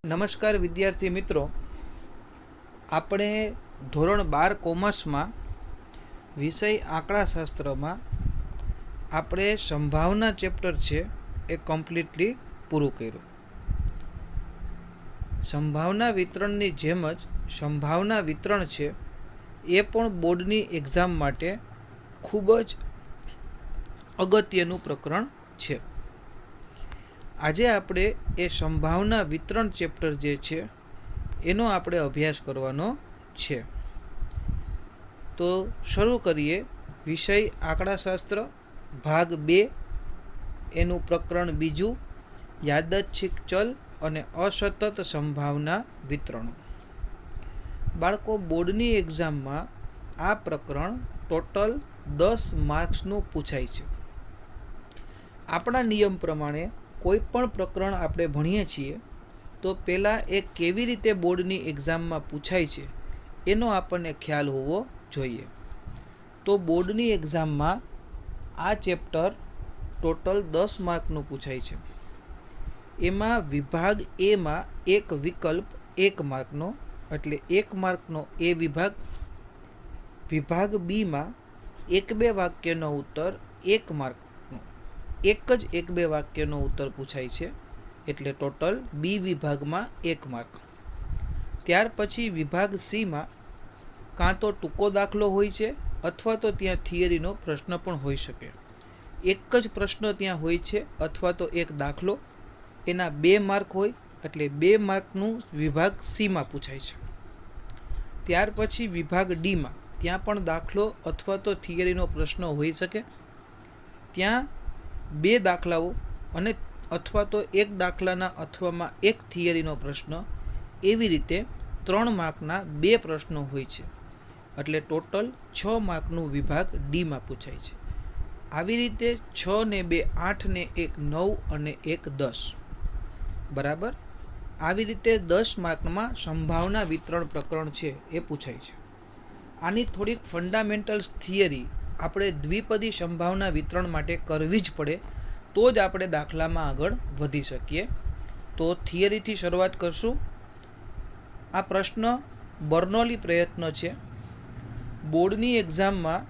નમસ્કાર વિદ્યાર્થી મિત્રો, આપણે ધોરણ 12 કોમર્સમાં વિષય આંકડાશાસ્ત્રમાં આપણે સંભાવના ચેપ્ટર છે એ કમ્પ્લીટલી પૂરું કર્યું. સંભાવના વિતરણની જેમ જ સંભાવના વિતરણ છે એ પણ બોર્ડની એક્ઝામ માટે ખૂબ જ અગત્યનું પ્રકરણ છે. આજે આપણે એ સંભાવના વિતરણ ચેપ્ટર જે છે એનો આપણે અભ્યાસ કરવાનો છે. તો શરૂ કરીએ. વિષય આંકડાશાસ્ત્ર ભાગ 2, એનું પ્રકરણ 2, યાદચ્છિક ચલ અને અસતત સંભાવના વિતરણો. બાળકો, બોર્ડની એક્ઝામમાં આ પ્રકરણ ટોટલ 10 માર્ક્સનું પૂછાય છે. આપણા નિયમ પ્રમાણે કોઈ પણ પ્રકરણ આપણે ભણીએ છીએ તો પહેલાં એ કેવી રીતે બોર્ડની એક્ઝામમાં પૂછાય છે એનો આપણને ખ્યાલ હોવો જોઈએ. તો બોર્ડની એક્ઝામમાં આ ચેપ્ટર ટોટલ 10 માર્કનું પૂછાય છે. એમાં વિભાગ એમાં એક વિકલ્પ 1 માર્કનો, એટલે 1 માર્કનો એ વિભાગ. વિભાગ બીમાં 1-2 વાક્યનો ઉત્તર 1 માર્ક, એક જ 1-2 વાક્યનો ઉત્તર પૂછાય છે, એટલે ટોટલ બી વિભાગમાં 1 માર્ક. ત્યાર પછી વિભાગ સીમાં કાં તો ટૂંકો દાખલો હોય છે અથવા તો ત્યાં થિયરીનો પ્રશ્ન પણ હોઈ શકે. એક જ પ્રશ્ન ત્યાં હોય છે અથવા તો એક દાખલો, એના 2 માર્ક હોય, એટલે 2 માર્કનું વિભાગ સીમાં પૂછાય છે. ત્યાર પછી વિભાગ ડીમાં ત્યાં પણ દાખલો અથવા તો થિયરીનો પ્રશ્ન હોઈ શકે. ત્યાં 2 દાખલાઓ અને અથવા તો 1 દાખલાના અથવામાં 1 થિયરીનો પ્રશ્ન, એવી રીતે 3 માર્કના 2 પ્રશ્નો હોય છે, એટલે ટોટલ 6 માર્કનું વિભાગ ડીમાં પૂછાય છે. આવી રીતે 6 ને 2 8 ને 1 9 અને 1 10, બરાબર. આવી રીતે 10 માર્કમાં સંભાવના વિતરણ પ્રકરણ છે એ પૂછાય છે. આની થોડીક ફંડામેન્ટલ્સ થિયરી આપણે દ્વિપદી સંભાવના વિતરણ માટે કરવી જ પડે, તો જ આપણે દાખલામાં આગળ વધી શકીએ. તો થિયરીથી શરૂઆત કરશું. આ પ્રશ્ન બર્નોલી પ્રયત્ન છે. બોર્ડની એક્ઝામમાં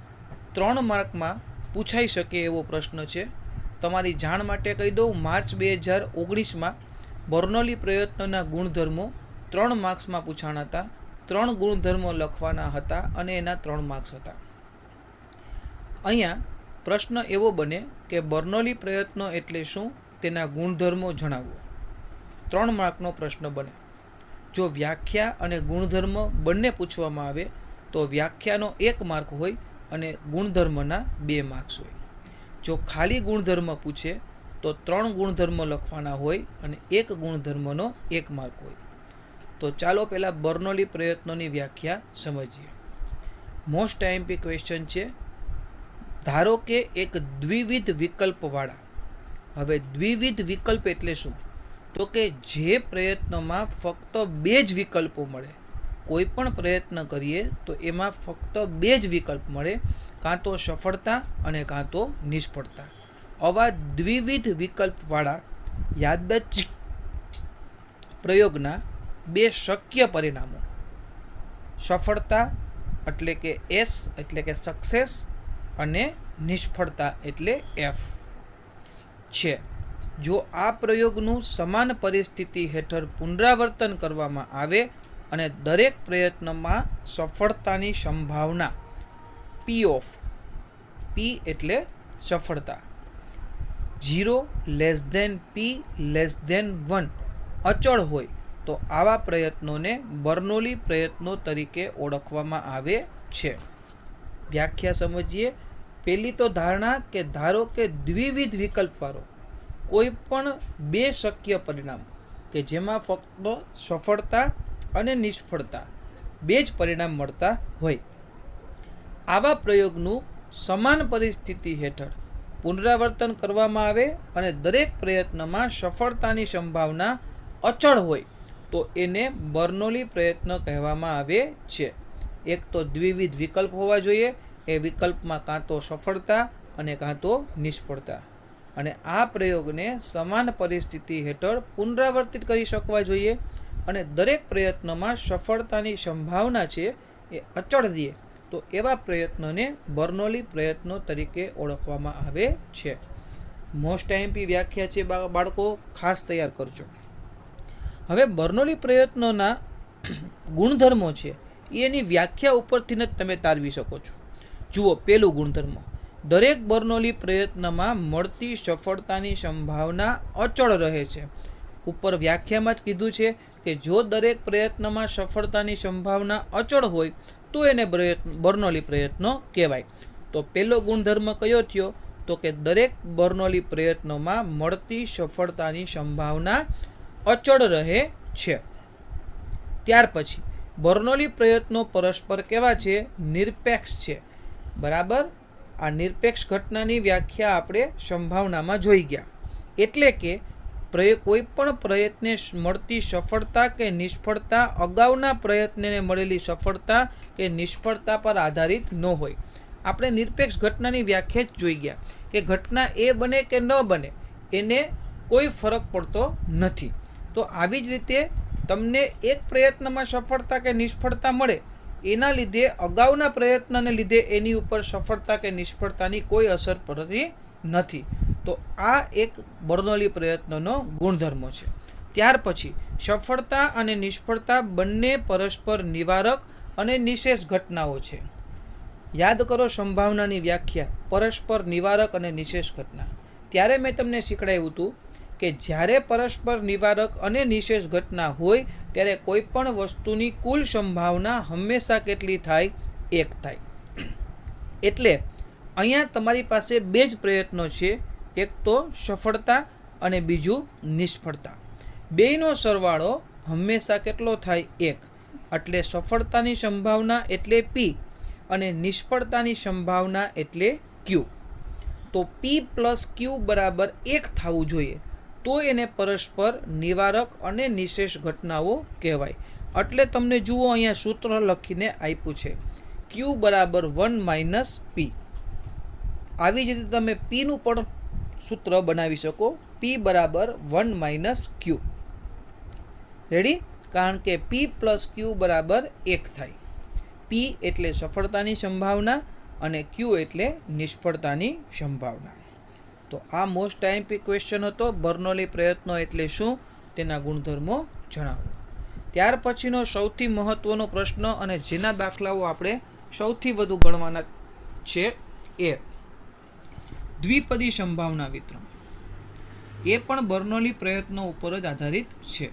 3 માર્કમાં પૂછાઈ શકે એવો પ્રશ્ન છે. તમારી જાણ માટે કહી દઉં, માર્ચ 2019માં બર્નોલી પ્રયત્નના ગુણધર્મો 3 માર્ક્સમાં પૂછાણા હતા. 3 ગુણધર્મો લખવાના હતા અને એના 3 માર્ક્સ હતા. અહીંયા પ્રશ્ન એવો બને કે બર્નોલી પ્રયત્નો એટલે શું, તેના ગુણધર્મો જણાવો. 3 માર્કનો પ્રશ્ન બને. જો વ્યાખ્યા અને ગુણધર્મ બંને પૂછવામાં આવે તો વ્યાખ્યાનો 1 માર્ક હોય અને ગુણધર્મના 2 માર્ક્સ હોય. જો ખાલી ગુણધર્મ પૂછે તો 3 ગુણધર્મ લખવાના હોય અને 1 ગુણધર્મનો 1 માર્ક હોય. તો ચાલો પહેલાં બર્નોલી પ્રયત્નોની વ્યાખ્યા સમજીએ. મોસ્ટ આઈએમપી ક્વેશ્ચન છે. ધારો કે એક દ્વિવિધ વિકલ્પવાળા. હવે દ્વિવિધ વિકલ્પ એટલે શું? તો કે જે પ્રયત્નમાં ફક્ત 2 જ વિકલ્પો મળે. કોઈ પણ પ્રયત્ન કરીએ તો એમાં ફક્ત 2 જ વિકલ્પ મળે, કાં તો સફળતા અને કાં તો નિષ્ફળતા. આવા દ્વિવિધ વિકલ્પવાળા યાદચ્છિક પ્રયોગના 2 શક્ય પરિણામો, સફળતા એટલે કે એસ એટલે કે સક્સેસ અને નિષ્ફળતા એટલે એફ છે. જો આ પ્રયોગનું સમાન પરિસ્થિતિ હેઠળ પુનરાવર્તન કરવામાં આવે અને દરેક પ્રયત્નમાં સફળતાની સંભાવના P એટલે સફળતા 0 P 1 અચળ હોય તો આવા પ્રયત્નોને બર્નોલી પ્રયત્નો તરીકે ઓળખવામાં આવે છે. વ્યાખ્યા સમજીએ. પહેલી તો ધારણા કે ધારો કે દ્વિવિધ વિકલ્પવાળો કોઈ પણ 2 શક્ય પરિણામ કે જેમાં ફક્ત સફળતા અને નિષ્ફળતા 2 જ પરિણામ મળતા હોય, આવા પ્રયોગનું સમાન પરિસ્થિતિ હેઠળ પુનરાવર્તન કરવામાં આવે અને દરેક પ્રયત્નમાં સફળતાની સંભાવના અચળ હોય તો એને બર્નોલી પ્રયત્ન કહેવામાં આવે છે. એક તો દ્વિવિધ વિકલ્પ હોવા જોઈએ, એ વિકલ્પમાં કાં તો સફળતા અને કાં તો નિષ્ફળતા, અને આ પ્રયોગને સમાન પરિસ્થિતિ હેઠળ પુનરાવર્તિત કરી શકવા જોઈએ. અને દરેક પ્રયત્નમાં સફળતાની સંભાવના છે એ અચળ દે તો એવા પ્રયત્નોને બર્નોલી પ્રયત્નો તરીકે ઓળખવામાં આવે છે. મોસ્ટ આઈએમપી વ્યાખ્યા છે બાળકો, ખાસ તૈયાર કરજો. હવે બર્નોલી પ્રયત્નોના ગુણધર્મો છે એની વ્યાખ્યા ઉપરથી જ તમે તારવી શકો છો. જુઓ, પહેલું ગુણધર્મ, દરેક બર્નોલી પ્રયત્નમાં મળતી સફળતાની સંભાવના અચળ રહે છે. ઉપર વ્યાખ્યામાં જ કીધું છે કે જો દરેક પ્રયત્નમાં સફળતાની સંભાવના અચળ હોય તો એને બર્નોલી પ્રયત્નો કહેવાય. તો પહેલો ગુણધર્મ કયો થયો? તો કે દરેક બર્નોલી પ્રયત્નોમાં મળતી સફળતાની સંભાવના અચળ રહે છે. ત્યાર પછી બર્નોલી પ્રયત્નો પરસ્પર કેવા છે? નિરપેક્ષ છે. બરાબર. આ નિરપેક્ષ ઘટનાની વ્યાખ્યા આપણે સંભાવનામાં જોઈ ગયા. એટલે કે કોઈ પણ પ્રયત્ને મળતી સફળતા કે નિષ્ફળતા અગાઉના પ્રયત્નને મળેલી સફળતા કે નિષ્ફળતા પર આધારિત ન હોય. આપણે નિરપેક્ષ ઘટનાની વ્યાખ્યા જ જોઈ ગયા કે ઘટના એ બને કે ન બને એને કોઈ ફરક પડતો નથી. તો આવી જ રીતે તમને એક પ્રયત્નમાં સફળતા કે નિષ્ફળતા મળે એના લીધે અગાઉના પ્રયત્નને લીધે એની ઉપર સફળતા કે નિષ્ફળતાની કોઈ અસર પડતી નથી. તો આ એક બર્નોલી પ્રયત્નોનો ગુણધર્મો છે. ત્યાર પછી સફળતા અને નિષ્ફળતા બંને પરસ્પર નિવારક અને નિશેષ ઘટનાઓ છે. યાદ કરો સંભાવનાની વ્યાખ્યા, પરસ્પર નિવારક અને નિશેષ ઘટના. ત્યારે મેં તમને શીખડાવ્યું હતું કે જ્યારે પરસ્પર નિવારક અને નિશેષ ઘટના હોય ત્યારે કોઈ પણ વસ્તુની કુલ સંભાવના હંમેશા કેટલી થાય? 1 થાય. એટલે અહીંયા તમારી પાસે બે જ પ્રયત્નો છે, એક તો સફળતા અને બીજું નિષ્ફળતા. બેયનો સરવાળો હંમેશા કેટલો થાય? 1. એટલે સફળતાની સંભાવના એટલે P અને નિષ્ફળતાની સંભાવના એટલે Q. તો P પ્લસ Q બરાબર 1 થવું જોઈએ તો એને પરસ્પર નિવારક અને નિશેષ ઘટનાઓ કહેવાય. એટલે તમને જુઓ અહીંયા સૂત્ર લખીને આપ્યું છે, Q બરાબર 1 - P. આવી જ રીતે તમે Pનું પણ સૂત્ર બનાવી શકો, P બરાબર 1 - Q. રેડી? કારણ કે P પ્લસ Q બરાબર 1 થાય. P એટલે સફળતાની સંભાવના અને Q એટલે નિષ્ફળતાની સંભાવના. તો આ મોસ્ટ આઈએમપી ક્વેશ્ચન હતો. બર્નોલી પ્રયત્નો એટલે શું તેના ગુણધર્મો જણાવો. ત્યાર પછીનો સૌથી મહત્વનો પ્રશ્ન અને જેના દાખલાઓ આપણે સૌથી વધુ ગણવાના છે એ દ્વિપદી સંભાવના વિતરણ. એ પણ બર્નોલી પ્રયત્નો ઉપર જ આધારિત છે.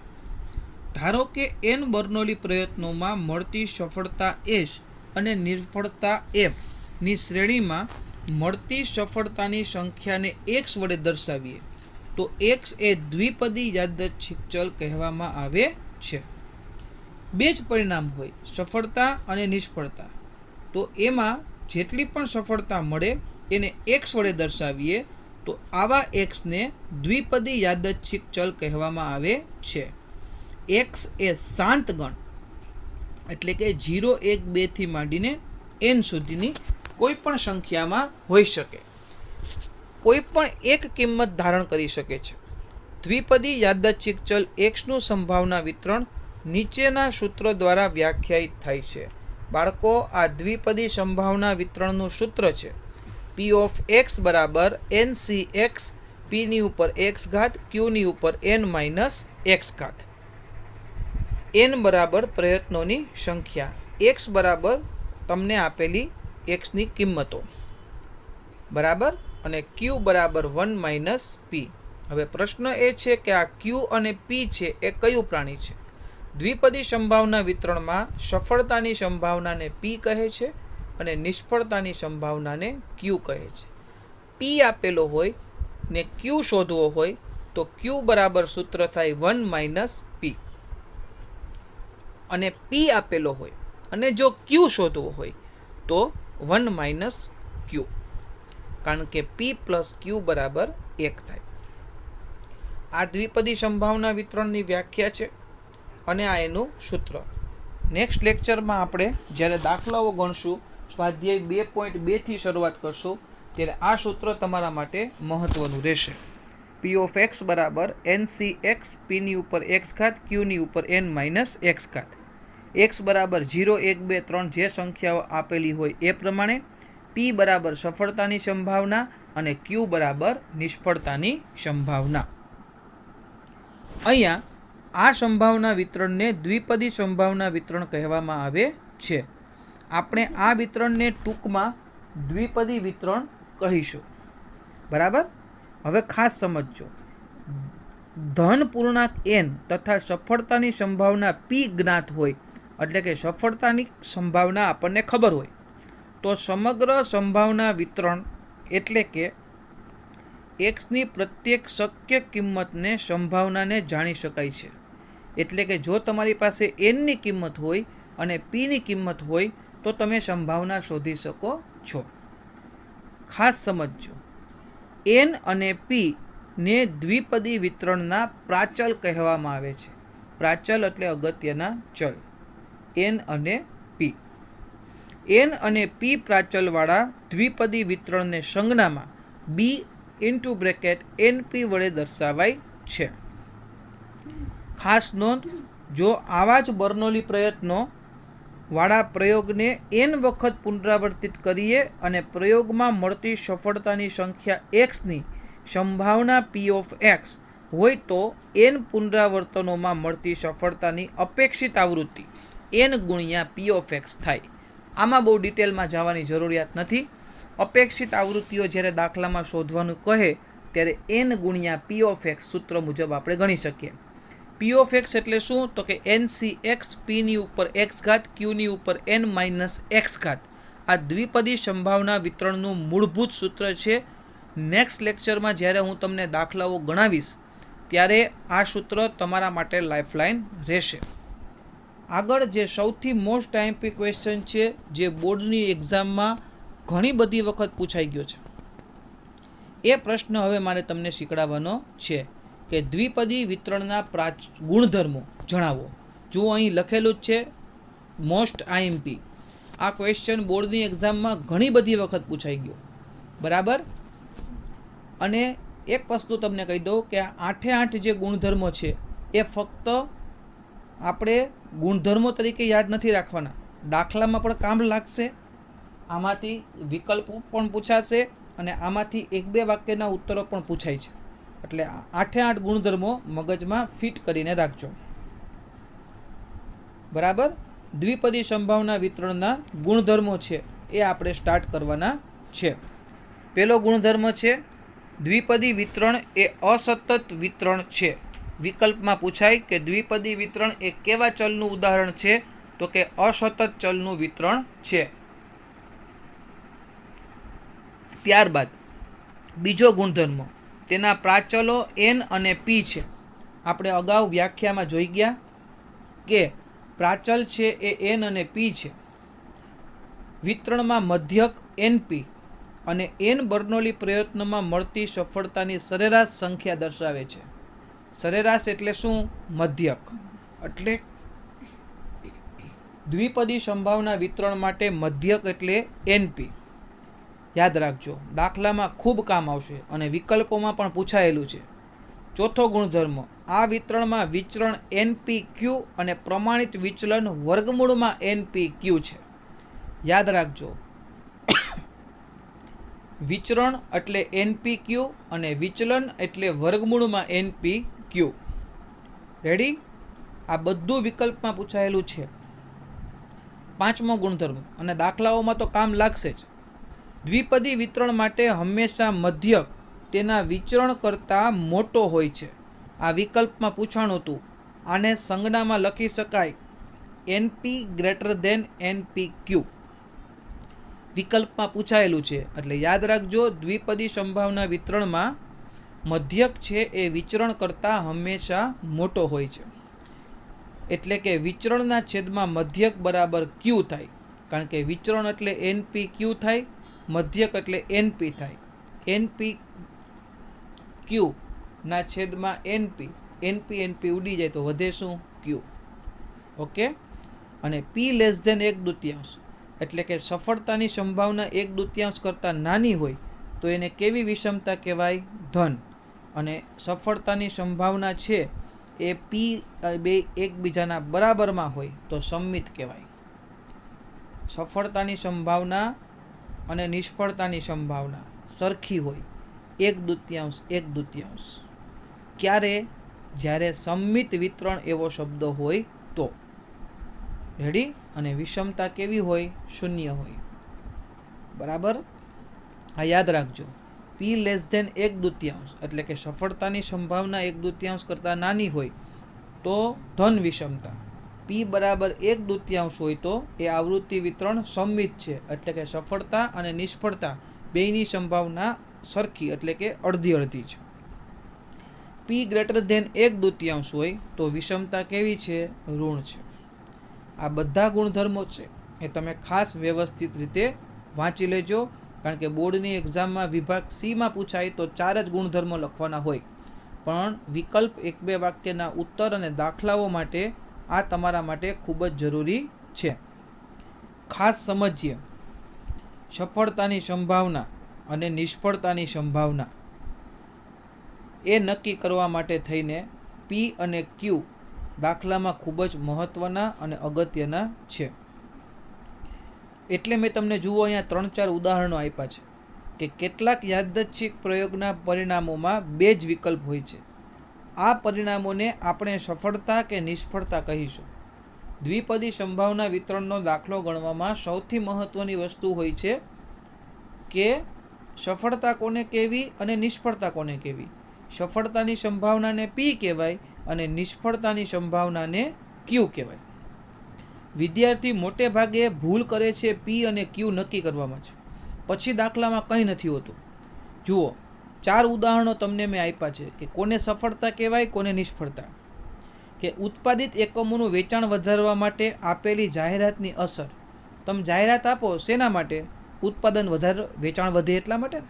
ધારો કે n બર્નોલી પ્રયત્નોમાં મળતી સફળતા S અને નિષ્ફળતા F ની શ્રેણીમાં મળતી સફળતાની સંખ્યાને x વડે દર્શાવીએ તો x એ દ્વિપદી યાદચ્છિક ચલ કહેવામાં આવે છે. બે જ પરિણામ હોય, સફળતા અને નિષ્ફળતા. તો એમાં જેટલી પણ સફળતા મળે એને x વડે દર્શાવીએ તો આવા xને દ્વિપદી યાદચ્છિક ચલ કહેવામાં આવે છે. x એ શાંત ગણ એટલે કે 0, 1, 2 થી માંડીને n સુધીની કોઈ પણ સંખ્યામાં હોઈ શકે, કોઈ પણ એક કિંમત ધારણ કરી શકે છે. દ્વિપદી યાદચ્છિક ચલ x નું સંભાવના વિતરણ નીચેના સૂત્ર દ્વારા વ્યાખ્યાયિત થાય છે. બાળકો, આ દ્વિપદી સંભાવના વિતરણનું સૂત્ર છે P ઓફ x બરાબર NCx, P ની ઉપર x ઘાત, Q ની ઉપર n માઇનસ x ઘાત. n બરાબર પ્રયત્નોની સંખ્યા, x બરાબર તમને આપેલી x ની કિંમતો, બરાબર, અને Q બરાબર 1 - P. હવે પ્રશ્ન એ છે કે આ Q અને P છે એ કયું પ્રાણી છે? દ્વિપદી સંભાવના વિતરણમાં સફળતાની સંભાવનાને P કહે છે અને નિષ્ફળતાની સંભાવનાને Q કહે છે. P આપેલો હોય ને Q શોધવો હોય તો Q બરાબર સૂત્ર થાય 1 - P. અને P આપેલો હોય અને જો Q શોધવો હોય તો 1 - Q, કારણ કે P પ્લસ Q બરાબર 1 થાય. આ દ્વિપદી સંભાવના વિતરણની વ્યાખ્યા છે અને આ એનું સૂત્ર. નેક્સ્ટ લેક્ચરમાં આપણે જ્યારે દાખલાઓ ગણશું, સ્વાધ્યાય 2.2 થી શરૂઆત કરશું, ત્યારે આ સૂત્ર તમારા માટે મહત્વનું રહેશે. પી ઓફ એક્સ બરાબર NC(x) પીની ઉપર એક્સ ઘાત ક્યુની ઉપર n-x ઘાત. એક્સ બરાબર 0, 1, 2, 3 જે સંખ્યાઓ આપેલી હોય એ પ્રમાણે, પી બરાબર સફળતાની સંભાવના અને ક્યુ બરાબર નિષ્ફળતાની સંભાવના. અહીંયા આ સંભાવના વિતરણને દ્વિપદી સંભાવના વિતરણ કહેવામાં આવે છે. આપણે આ વિતરણને ટૂંકમાં દ્વિપદી વિતરણ કહીશું. બરાબર. હવે ખાસ સમજજો, ધન પૂર્ણાંક n તથા સફળતાની સંભાવના p જ્ઞાત હોય, એટલે કે સફળતાની સંભાવના આપણને ખબર હોય, તો સમગ્ર સંભાવના વિતરણ એટલે કે એક્સની પ્રત્યેક શક્ય કિંમતને સંભાવનાને જાણી શકાય છે. એટલે કે જો તમારી પાસે nની કિંમત હોય અને pની કિંમત હોય તો તમે સંભાવના શોધી શકો છો. ખાસ સમજજો, n અને p ને દ્વિપદી વિતરણના પ્રાચલ કહેવામાં આવે છે. પ્રાચલ એટલે અગત્યના ચલ, n અને p. n અને p પ્રાચલવાળા દ્વિપદી વિતરણને સંજ્ઞામાં b(np) વડે દર્શાવાય છે. ખાસ નોંધ, જો આવા જ બર્નોલી પ્રયત્નો વાળા પ્રયોગને n વખત પુનરાવર્તિત કરીએ અને પ્રયોગમાં મળતી સફળતાની સંખ્યા xની સંભાવના p ઓફ x હોય તો n પુનરાવર્તનોમાં મળતી સફળતાની અપેક્ષિત આવૃત્તિ n ગુણ્યા p ઓફ x થાય. આમાં બહુ ડિટેલમાં જવાની જરૂરિયાત નથી. અપેક્ષિત આવૃત્તિઓ જ્યારે દાખલામાં શોધવાનું કહે ત્યારે n ગુણ્યા p ઓફ x સૂત્ર મુજબ આપણે ગણી શકીએ. p ઓફ x એટલે શું? તો કે NC(x) pની ઉપર x ઘાત ક્યુની ઉપર n-x ઘાત. આ દ્વિપદી સંભાવના વિતરણનું મૂળભૂત સૂત્ર છે. નેક્સ્ટ લેક્ચરમાં જ્યારે હું તમને દાખલાઓ ગણાવીશ ત્યારે આ સૂત્ર તમારા માટે લાઇફલાઇન રહેશે. આગળ જે સૌથી મોસ્ટ આઈએમપી ક્વેશ્ચન છે, જે બોર્ડની એક્ઝામમાં ઘણી બધી વખત પૂછાઈ ગયો છે, એ પ્રશ્ન હવે મારે તમને શીખવાડવાનો છે કે દ્વિપદી વિતરણના ગુણધર્મો જણાવો. જો અહીં લખેલું જ છે મોસ્ટ આઈએમપી. આ ક્વેશ્ચન બોર્ડની એક્ઝામમાં ઘણી બધી વખત પૂછાઈ ગયો. બરાબર. અને એક વસ્તુ તમને કહી દઉં કે આ 8 જે ગુણધર્મો છે એ ફક્ત આપણે ગુણધર્મો તરીકે યાદ નથી રાખવાના, દાખલામાં પણ કામ લાગશે. આમાંથી વિકલ્પો પણ પૂછાશે અને આમાંથી 1-2 વાક્યના ઉત્તરો પણ પૂછાય છે. એટલે 8 ગુણધર્મો મગજમાં ફિટ કરીને રાખજો. બરાબર. દ્વિપદી સંભાવના વિતરણના ગુણધર્મો છે એ આપણે સ્ટાર્ટ કરવાના છે. પહેલો ગુણધર્મ છે, દ્વિપદી વિતરણ એ અસતત વિતરણ છે. વિકલ્પમાં પૂછાય કે દ્વિપદી વિતરણ એ કેવા ચલનું ઉદાહરણ છે? તો કે અસતત ચલનું વિતરણ છે. ત્યારબાદ બીજો ગુણધર્મ, તેના પ્રાચલો n અને p છે. આપણે અગાઉ વ્યાખ્યામાં જોઈ ગયા કે પ્રાચલ છે એ n અને p છે. વિતરણમાં મધ્યક np અને n બર્નોલી પ્રયત્નોમાં મળતી સફળતાની સરેરાશ સંખ્યા દર્શાવે છે. સરેરાશ એટલે શું? મધ્યક. એટલે દ્વિપદી સંભાવના વિતરણ માટે મધ્યક એટલે np. યાદ રાખજો, દાખલામાં ખૂબ કામ આવશે અને વિકલ્પોમાં પણ પૂછાયેલું છે. ચોથો ગુણધર્મ, આ વિતરણમાં વિચરણ npq અને પ્રમાણિત વિચલન વર્ગમૂળમાં npq છે. યાદ રાખજો, વિચરણ એટલે npq અને વિચલન એટલે વર્ગમૂળમાં npq. રેડી? આ બધું વિકલ્પમાં પૂછાયેલું છે. પાંચમો ગુણધર્મ, અને દાખલાઓમાં તો કામ લાગશે જ, દ્વિપદી વિતરણ માટે હંમેશા મધ્યક તેના વિચરણ કરતાં મોટો હોય છે. આ વિકલ્પમાં પૂછાણું હતું. આને સંજ્ઞામાં લખી શકાય np > npq. વિકલ્પમાં પૂછાયેલું છે એટલે યાદ રાખજો, દ્વિપદી સંભાવના વિતરણમાં મધ્યક છે એ વિચરણ કરતાં હંમેશા મોટો હોય છે. એટલે કે વિચરણના છેદમાં મધ્યક બરાબર q થાય, કારણ કે વિચરણ એટલે npq થાય, મધ્યક એટલે np થાય. npq ના છેદમાં np ઉડી જાય તો વધે શું? q. ઓકે. અને p < 1/2 એટલે કે સફળતાની સંભાવના 1/2 કરતાં નાની હોય તો એને કેવી વિષમતા કહેવાય? ધન. અને સફળતાની સંભાવના છે એ પી બે એકબીજાના બરાબરમાં હોય તો સમમિત કહેવાય. સફળતાની સંભાવના અને નિષ્ફળતાની સંભાવના સરખી હોય, 1/2 ક્યારે? જ્યારે સમમિત વિતરણ એવો શબ્દ હોય તો. રેડી? અને વિષમતા કેવી હોય? 0 હોય. બરાબર? આ યાદ રાખજો. P લેસ ધેન 1/2 એટલે કે સફળતાની સંભાવના 1/2 કરતાં નાની હોય તો ધન વિષમતા. P બરાબર 1/2 હોય તો એ આવૃત્તિ વિતરણ સમમિત છે, એટલે કે સફળતા અને નિષ્ફળતા બેયની સંભાવના સરખી, એટલે કે અડધી અડધી છે. P ગ્રેટર ધેન 1/2 હોય તો વિષમતા કેવી છે? ઋણ છે. આ બધા ગુણધર્મો છે એ તમે ખાસ વ્યવસ્થિત રીતે વાંચી લેજો, કારણ કે બોર્ડની એક્ઝામમાં વિભાગ C-માં પૂછાય તો 4 જ ગુણધર્મો લખવાના હોય, પણ વિકલ્પ 1-2 વાક્યના ઉત્તર અને દાખલાઓ માટે આ તમારા માટે ખૂબ જ જરૂરી છે. ખાસ સમજીએ, સફળતાની સંભાવના અને નિષ્ફળતાની સંભાવના એ નક્કી કરવા માટે થઈને P અને Q દાખલામાં ખૂબ જ મહત્ત્વના અને અગત્યના છે. એટલે મેં તમને જુઓ અહીંયા 3-4 ઉદાહરણો આપ્યા છે કે કેટલાક યાદચ્છિક પ્રયોગના પરિણામોમાં 2 જ વિકલ્પ હોય છે. આ પરિણામોને આપણે સફળતા કે નિષ્ફળતા કહીશું. દ્વિપદી સંભાવના વિતરણનો દાખલો ગણવામાં સૌથી મહત્ત્વની વસ્તુ હોય છે કે સફળતા કોને કહેવી અને નિષ્ફળતા કોને કહેવી. સફળતાની સંભાવનાને P કહેવાય અને નિષ્ફળતાની સંભાવનાને Q કહેવાય. વિદ્યાર્થી મોટે ભાગે ભૂલ કરે છે P અને Q નક્કી કરવામાં છે, પછી દાખલામાં કંઈ નથી હોતું. જુઓ, 4 ઉદાહરણો તમને મેં આપ્યા છે કે કોને સફળતા કહેવાય, કોને નિષ્ફળતા. કે ઉત્પાદિત એકમોનું વેચાણ વધારવા માટે આપેલી જાહેરાતની અસર. તમે જાહેરાત આપો શેના માટે? ઉત્પાદન વેચાણ વધે એટલા માટે ને,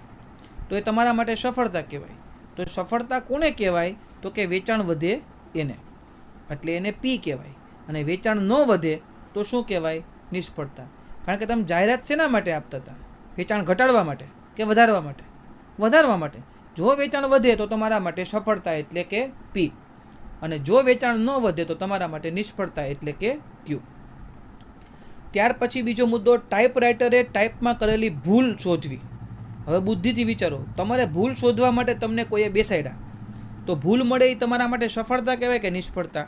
તો એ તમારા માટે સફળતા કહેવાય. તો સફળતા કોને કહેવાય? તો કે વેચાણ વધે એને, એટલે એને P કહેવાય. અને વેચાણ ન વધે તો શું કહેવાય? નિષ્ફળતા. કારણ કે તમે જાહેરાત શેના માટે આપતા હતા? વેચાણ ઘટાડવા માટે કે વધારવા માટે? વધારવા માટે. જો વેચાણ વધે તો તમારા માટે સફળતા એટલે કે P, અને જો વેચાણ ન વધે તો તમારા માટે નિષ્ફળતા એટલે કે Q. ત્યાર પછી બીજો મુદ્દો, ટાઈપરાઇટરે ટાઈપમાં કરેલી ભૂલ શોધવી. હવે બુદ્ધિથી વિચારો, તમારે ભૂલ શોધવા માટે તમને કોઈએ બેસાડ્યા, તો ભૂલ મળે એ તમારા માટે સફળતા કહેવાય કે નિષ્ફળતા?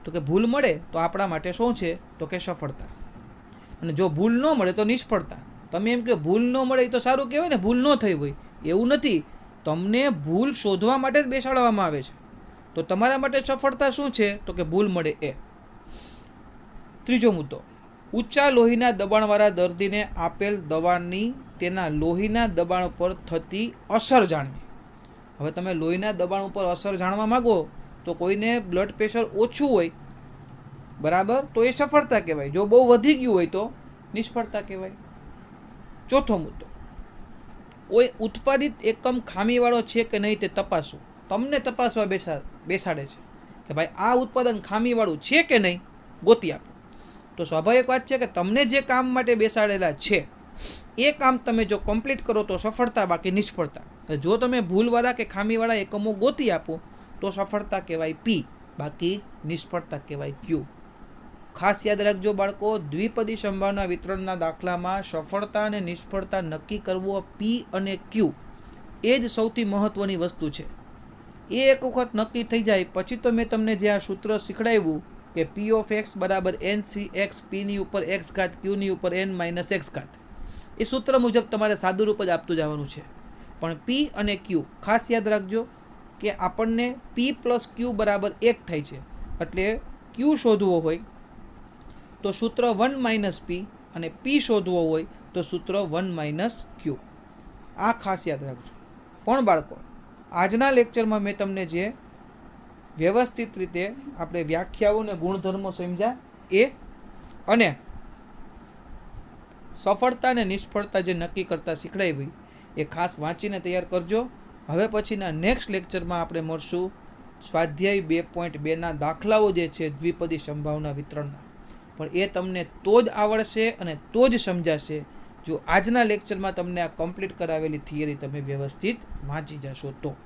તો કે ભૂલ મળે તો આપણા માટે શું છે? તો કે સફળતા. અને જો ભૂલ ન મળે તો નિષ્ફળતા. તમે એમ કહો ભૂલ ન મળે એ તો સારું કહેવાય ને, ભૂલ ન થઈ હોય. એવું નથી, તમને ભૂલ શોધવા માટે જ બેસાડવામાં આવે છે. તો તમારા માટે સફળતા શું છે? તો કે ભૂલ મળે એ. ત્રીજો મુદ્દો, ઊંચા લોહીના દબાણવાળા દર્દીને આપેલ દવાની તેના લોહીના દબાણ પર થતી અસર જાણવી. હવે તમે લોહીના દબાણ ઉપર અસર જાણવા માગો તો કોઈને બ્લડ પ્રેશર ઓછું હોય, બરાબર, તો એ સફળતા કહેવાય. જો બહુ વધી ગયું હોય તો નિષ્ફળતા કહેવાય. ચોથો મુદ્દો, કોઈ ઉત્પાદિત એકમ ખામીવાળો છે કે નહીં તે તપાસવું. તમને તપાસવા બેસાડે છે કે ભાઈ આ ઉત્પાદન ખામીવાળું છે કે નહીં, ગોતી આપો. તો સ્વાભાવિક વાત છે કે તમને જે કામ માટે બેસાડેલા છે એ કામ તમે જો કમ્પ્લીટ કરો તો સફળતા, બાકી નિષ્ફળતા. જો તમે ભૂલવાળા કે ખામીવાળા એકમો ગોતી આપો તો સફળતા કહેવાય P, બાકી નિષ્ફળતા કહેવાય Q. ખાસ યાદ રાખજો બાળકો, દ્વિપદી સંભાવના વિતરણના દાખલામાં સફળતા અને નિષ્ફળતા નક્કી કરવો P અને Q એ જ સૌથી મહત્ત્વની વસ્તુ છે. એ એક વખત નક્કી થઈ જાય પછી તો મેં તમને જે આ સૂત્ર શીખડાવ્યું કે P of x બરાબર NCX, Pની ઉપર x ઘાત, Qની ઉપર n-x ઘાત, એ સૂત્ર મુજબ તમારે સાદું રૂપ જ આપતું જવાનું છે. પણ P અને Q ખાસ યાદ રાખજો કે આપણને P પ્લસ Q બરાબર 1 થાય છે, એટલે Q શોધવો હોય તો સૂત્ર 1 - P, અને P શોધવો હોય તો સૂત્ર 1 - Q. આ ખાસ યાદ રાખજો. પણ બાળકો, આજના લેક્ચરમાં મેં તમને જે વ્યવસ્થિત રીતે આપણે વ્યાખ્યાઓ અને ગુણધર્મો સમજ્યા એ, અને સફળતા અને નિષ્ફળતા જે નક્કી કરતા શીખડાવી એ ખાસ વાંચીને તૈયાર કરજો. હવે પછીના નેક્સ્ટ લેક્ચરમાં આપણે મળશું સ્વાધ્યાય 2.2ના દાખલાઓ જે છે દ્વિપદી સંભાવના વિતરણના. પણ એ તમને તો જ આવડશે અને તો જ સમજાશે જો આજના લેક્ચરમાં તમને આ કમ્પ્લીટ કરાવેલી થિયરી તમે વ્યવસ્થિત વાંચી જશો તો.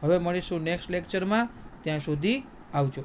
હવે મળીશું નેક્સ્ટ લેક્ચરમાં. ત્યાં સુધી આવજો.